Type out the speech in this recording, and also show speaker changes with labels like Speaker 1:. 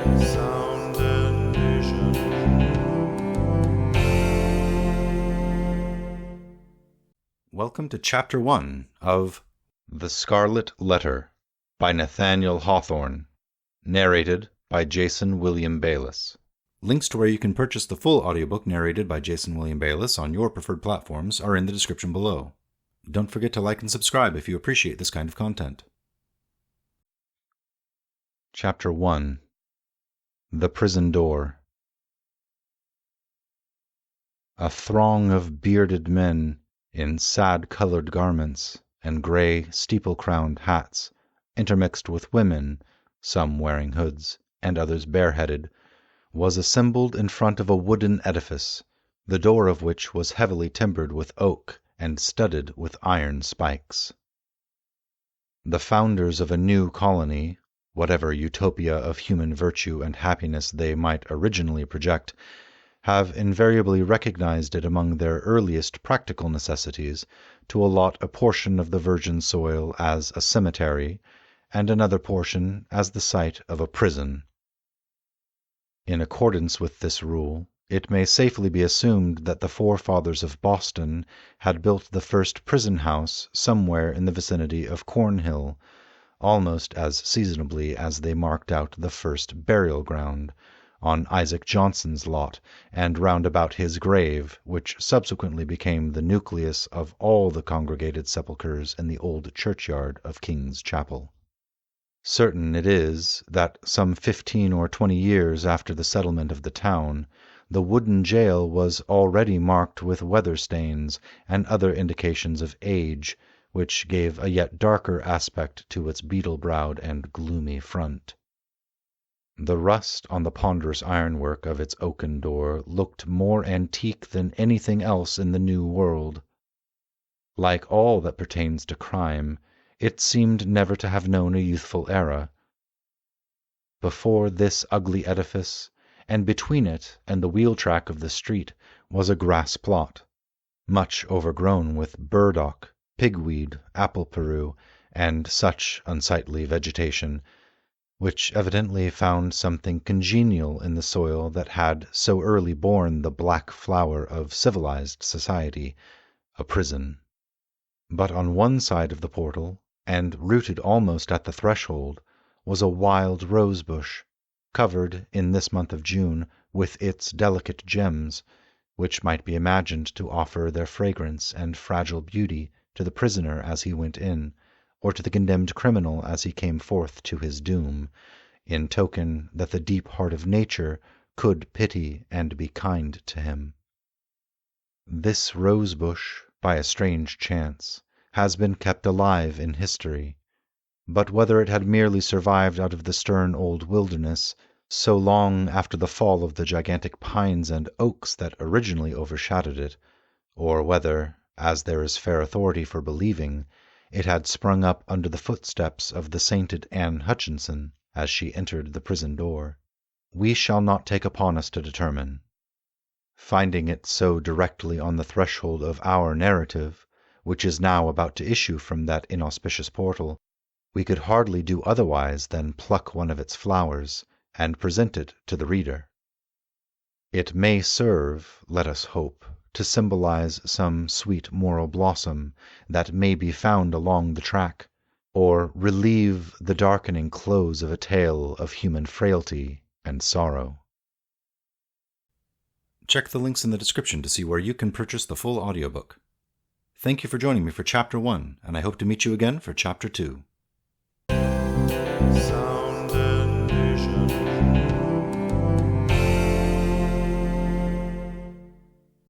Speaker 1: Sound Envision.
Speaker 2: Welcome to Chapter 1 of The Scarlet Letter by Nathaniel Hawthorne, narrated by Jason William Bayless. Links to where you can purchase the full audiobook narrated by Jason William Bayless on your preferred platforms are in the description below. Don't forget to like and subscribe if you appreciate this kind of content. Chapter 1 The Prison Door. A throng of bearded men in sad-colored garments and gray steeple-crowned hats, intermixed with women, some wearing hoods and others bareheaded, was assembled in front of a wooden edifice, the door of which was heavily timbered with oak and studded with iron spikes. The founders of a new colony, whatever utopia of human virtue and happiness they might originally project, have invariably recognized it among their earliest practical necessities to allot a portion of the virgin soil as a cemetery, and another portion as the site of a prison. In accordance with this rule, it may safely be assumed that the forefathers of Boston had built the first prison house somewhere in the vicinity of Cornhill, almost as seasonably as they marked out the first burial ground, on Isaac Johnson's lot and round about his grave, which subsequently became the nucleus of all the congregated sepulchres in the old churchyard of King's Chapel. Certain it is that some 15 or 20 years after the settlement of the town, the wooden jail was already marked with weather stains and other indications of age, which gave a yet darker aspect to its beetle-browed and gloomy front. The rust on the ponderous ironwork of its oaken door looked more antique than anything else in the New World. Like all that pertains to crime, it seemed never to have known a youthful era. Before this ugly edifice, and between it and the wheel-track of the street, was a grass plot, much overgrown with burdock, pigweed, apple-peru, and such unsightly vegetation, which evidently found something congenial in the soil that had so early borne the black flower of civilized society, a prison. But on one side of the portal, and rooted almost at the threshold, was a wild rose-bush, covered in this month of June with its delicate gems, which might be imagined to offer their fragrance and fragile beauty to the prisoner as he went in, or to the condemned criminal as he came forth to his doom, in token that the deep heart of nature could pity and be kind to him. This rose-bush, by a strange chance, has been kept alive in history, but whether it had merely survived out of the stern old wilderness, so long after the fall of the gigantic pines and oaks that originally overshadowed it, or whether, as there is fair authority for believing, it had sprung up under the footsteps of the sainted Anne Hutchinson as she entered the prison door, we shall not take upon us to determine. Finding it so directly on the threshold of our narrative, which is now about to issue from that inauspicious portal, we could hardly do otherwise than pluck one of its flowers and present it to the reader. It may serve, let us hope, to symbolize some sweet moral blossom that may be found along the track, or relieve the darkening close of a tale of human frailty and sorrow.
Speaker 3: Check the links in the description to see where you can purchase the full audiobook. Thank you for joining me for Chapter 1, and I hope to meet you again for Chapter 2.
Speaker 1: Sound